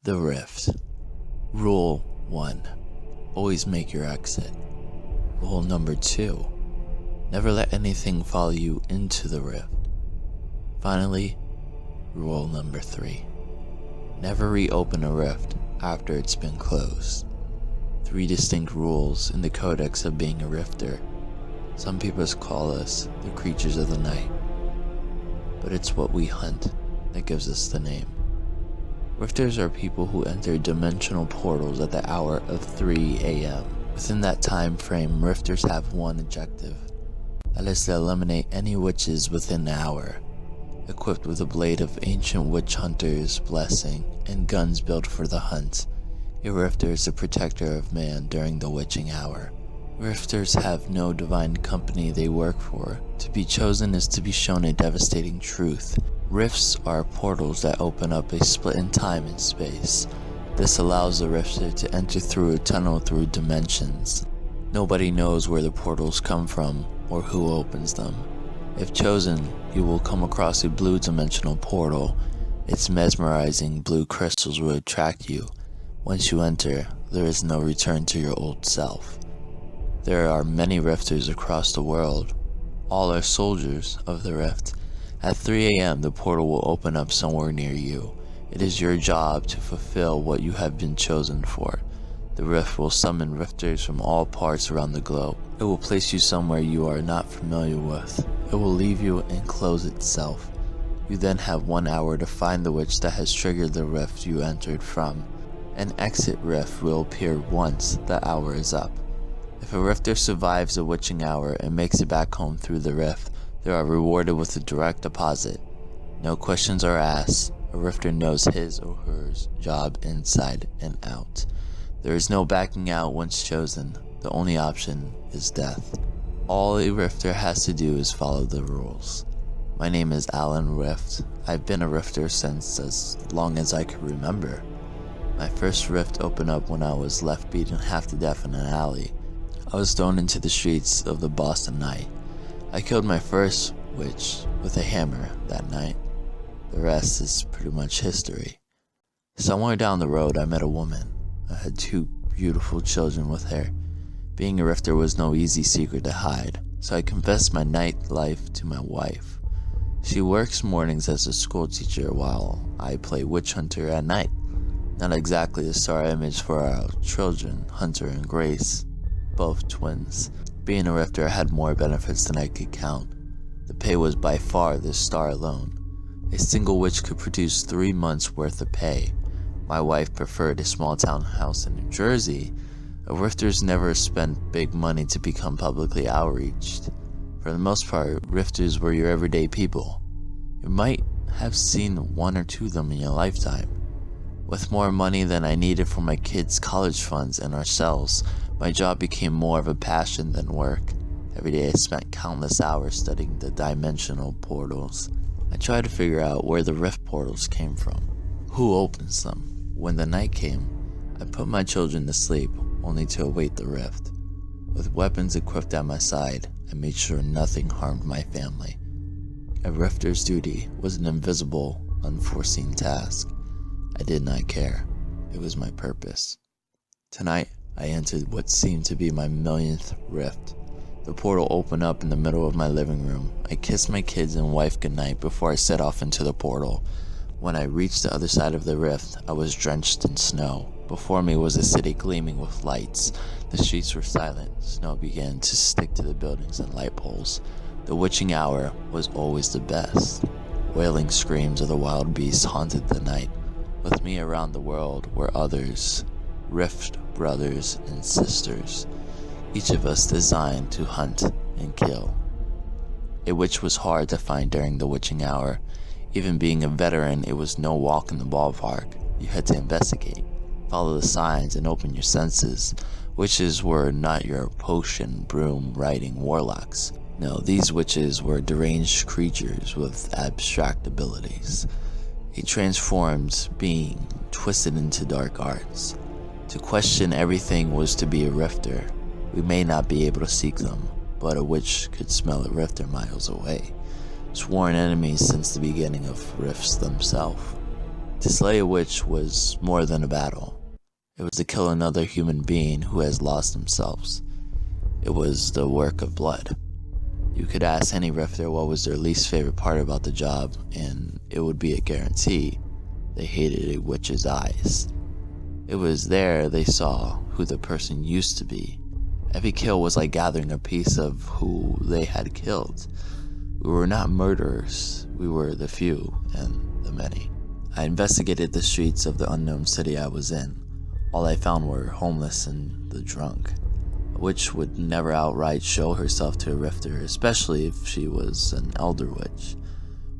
The Rift. Rule 1. Always make your exit. Rule number 2. Never let anything follow you into the rift. Finally, rule number 3. Never reopen a rift after it's been closed. 3 distinct rules in the codex of being a rifter. Some people call us the creatures of the night, but it's what we hunt that gives us the name. Rifters are people who enter dimensional portals at the hour of 3 a.m. Within that time frame, rifters have one objective. That is to eliminate any witches within the hour. Equipped with a blade of ancient witch hunter's blessing and guns built for the hunt, a rifter is a protector of man during the witching hour. Rifters have no divine company they work for. To be chosen is to be shown a devastating truth. Rifts are portals that open up a split in time and space. This allows the rifter to enter through a tunnel through dimensions. Nobody knows where the portals come from or who opens them. If chosen, you will come across a blue dimensional portal. Its mesmerizing blue crystals will attract you. Once you enter, there is no return to your old self. There are many rifters across the world. All are soldiers of the rift. At 3 a.m. the portal will open up somewhere near you. It is your job to fulfill what you have been chosen for. The rift will summon rifters from all parts around the globe. It will place you somewhere you are not familiar with. It will leave you and close itself. You then have 1 hour to find the witch that has triggered the rift you entered from. An exit rift will appear once the hour is up. If a rifter survives the witching hour and makes it back home through the rift, they are rewarded with a direct deposit. No questions are asked. A rifter knows his or her job inside and out. There is no backing out once chosen. The only option is death. All a rifter has to do is follow the rules. My name is Alan Rift. I've been a rifter since as long as I could remember. My first rift opened up when I was left beaten half to death in an alley. I was thrown into the streets of the Boston night. I killed my first witch with a hammer that night. The rest is pretty much history. Somewhere down the road I met a woman. I had 2 beautiful children with her. Being a rifter was no easy secret to hide, so I confessed my night life to my wife. She works mornings as a school teacher while I play witch hunter at night. Not exactly the star image for our children, Hunter and Grace, both twins. Being a rifter had more benefits than I could count. The pay was by far the star alone. A single witch could produce 3 months worth of pay. My wife preferred a small town house in New Jersey. Rifters never spent big money to become publicly outreached. For the most part, rifters were your everyday people. You might have seen 1 or 2 of them in your lifetime. With more money than I needed for my kids' college funds and ourselves, my job became more of a passion than work. Every day I spent countless hours studying the dimensional portals. I tried to figure out where the rift portals came from. Who opens them? When the night came, I put my children to sleep, only to await the rift. With weapons equipped at my side, I made sure nothing harmed my family. A rifter's duty was an invisible, unforeseen task. I did not care. It was my purpose. Tonight, I entered what seemed to be my millionth rift. The portal opened up in the middle of my living room. I kissed my kids and wife goodnight before I set off into the portal. When I reached the other side of the rift, I was drenched in snow. Before me was a city gleaming with lights. The streets were silent. Snow began to stick to the buildings and light poles. The witching hour was always the best. Wailing screams of the wild beasts haunted the night. With me around the world were others, rift brothers and sisters, each of us designed to hunt and kill. A witch was hard to find during the witching hour. Even being a veteran, it was no walk in the ballpark. You had to investigate, follow the signs, and open your senses. Witches were not your potion, broom, riding warlocks. No, these witches were deranged creatures with abstract abilities. A transformed being twisted into dark arts. To question everything was to be a rifter. We may not be able to seek them, but a witch could smell a rifter miles away. Sworn enemies since the beginning of rifts themselves. To slay a witch was more than a battle. It was to kill another human being who has lost themselves. It was the work of blood. You could ask any rifter what was their least favorite part about the job, and it would be a guarantee they hated a witch's eyes. It was there they saw who the person used to be. Every kill was like gathering a piece of who they had killed. We were not murderers, we were the few and the many. I investigated the streets of the unknown city I was in. All I found were homeless and the drunk. A witch would never outright show herself to a rifter, especially if she was an elder witch.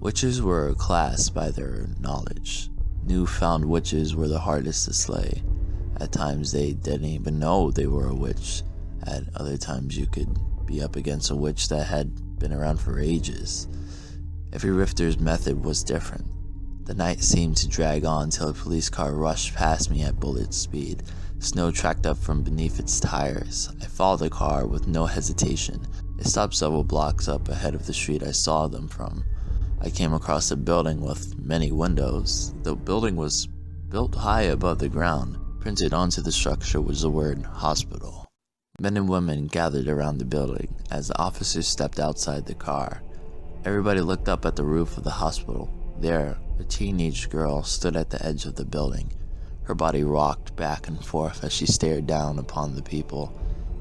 Witches were classed by their knowledge. Newfound witches were the hardest to slay. At times they didn't even know they were a witch. At other times you could be up against a witch that had been around for ages. Every rifter's method was different. The night seemed to drag on till a police car rushed past me at bullet speed. Snow tracked up from beneath its tires. I followed the car with no hesitation. It stopped several blocks up ahead of the street I saw them from. I came across a building with many windows. The building was built high above the ground. Printed onto the structure was the word hospital. Men and women gathered around the building as the officers stepped outside the car. Everybody looked up at the roof of the hospital. There, a teenage girl stood at the edge of the building. Her body rocked back and forth as she stared down upon the people.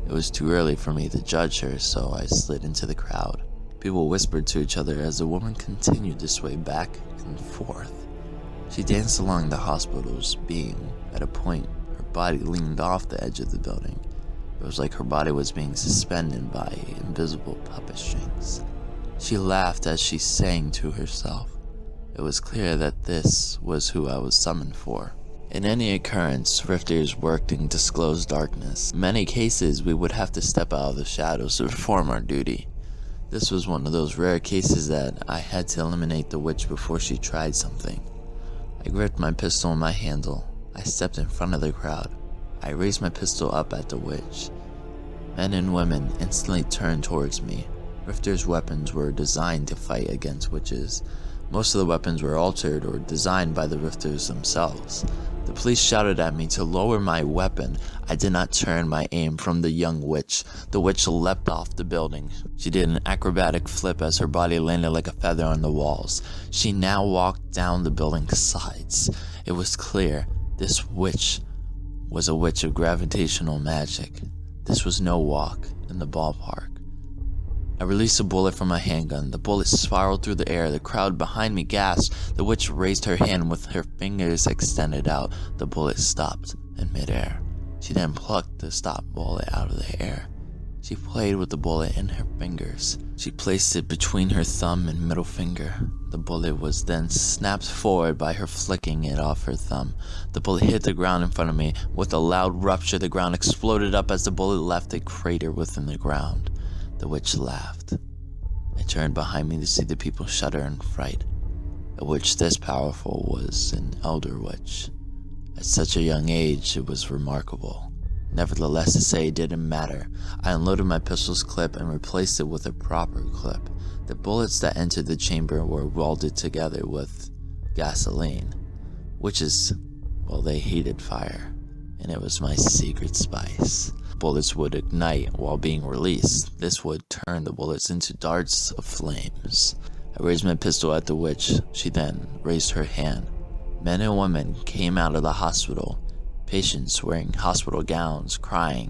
It was too early for me to judge her, so I slid into the crowd. People whispered to each other as the woman continued to sway back and forth. She danced along the hospital's beam. At a point, her body leaned off the edge of the building. It was like her body was being suspended by invisible puppet strings. She laughed as she sang to herself. It was clear that this was who I was summoned for. In any occurrence, rifters worked in disclosed darkness. In many cases, we would have to step out of the shadows to perform our duty. This was one of those rare cases that I had to eliminate the witch before she tried something. I gripped my pistol in my handle. I stepped in front of the crowd. I raised my pistol up at the witch. Men and women instantly turned towards me. Rifters' weapons were designed to fight against witches. Most of the weapons were altered or designed by the rifters themselves. The police shouted at me to lower my weapon. I did not turn my aim from the young witch. The witch leapt off the building. She did an acrobatic flip as her body landed like a feather on the walls. She now walked down the building's sides. It was clear this witch was a witch of gravitational magic. This was no walk in the ballpark. I released a bullet from my handgun. The bullet spiraled through the air. The crowd behind me gasped. The witch raised her hand with her fingers extended out. The bullet stopped in midair. She then plucked the stopped bullet out of the air. She played with the bullet in her fingers. She placed it between her thumb and middle finger. The bullet was then snapped forward by her flicking it off her thumb. The bullet hit the ground in front of me. With a loud rupture, the ground exploded up as the bullet left a crater within the ground. The witch laughed. I turned behind me to see the people shudder in fright. A witch this powerful was an elder witch. At such a young age, it was remarkable. Nevertheless, to say it didn't matter. I unloaded my pistol's clip and replaced it with a proper clip. The bullets that entered the chamber were welded together with gasoline. Witches, well, they hated fire, and it was my secret spice. Bullets would ignite while being released. This would turn the bullets into darts of flames. I raised my pistol at the witch. She then raised her hand. Men and women came out of the hospital. Patients wearing hospital gowns, crying.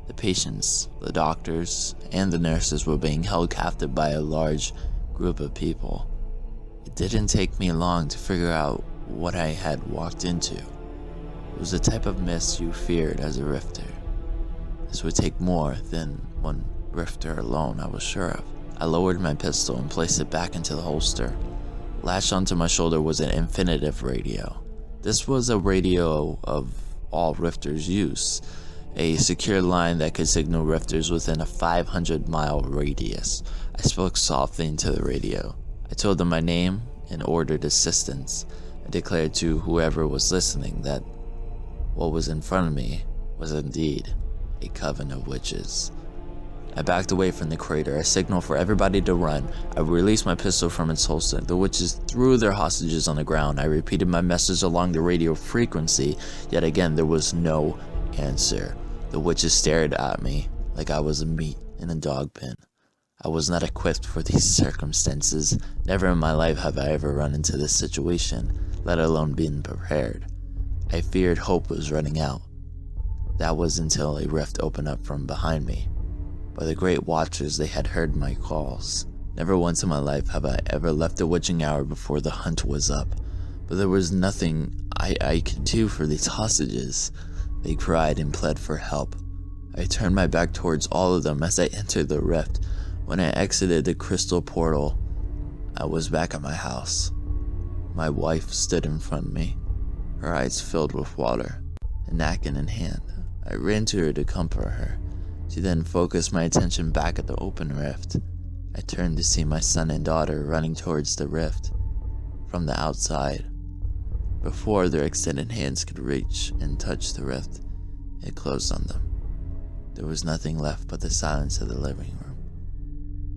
The patients, the doctors, and the nurses were being held captive by a large group of people. It didn't take me long to figure out what I had walked into. It was the type of mist you feared as a rifter. This would take more than one rifter alone, I was sure of. I lowered my pistol and placed it back into the holster. Latched onto my shoulder was an infinitive radio. This was a radio of all rifters' use, a secure line that could signal rifters within a 500-mile radius. I spoke softly into the radio. I told them my name and ordered assistance. I declared to whoever was listening that what was in front of me was indeed a coven of witches. I backed away from the crater, a signal for everybody to run. I released my pistol from its holster. The witches threw their hostages on the ground. I repeated my message along the radio frequency, yet again there was no answer. The witches stared at me like I was a meat in a dog pen. I was not equipped for these circumstances. Never in my life have I ever run into this situation, let alone been prepared. I feared hope was running out. That was until a rift opened up from behind me. By the great watchers, they had heard my calls. Never once in my life have I ever left the witching hour before the hunt was up. But there was nothing I could do for these hostages. They cried and pled for help. I turned my back towards all of them as I entered the rift. When I exited the crystal portal, I was back at my house. My wife stood in front of me, her eyes filled with water, a napkin in hand. I ran to her to comfort her. She then focused my attention back at the open rift. I turned to see my son and daughter running towards the rift from the outside. Before their extended hands could reach and touch the rift, it closed on them. There was nothing left but the silence of the living room.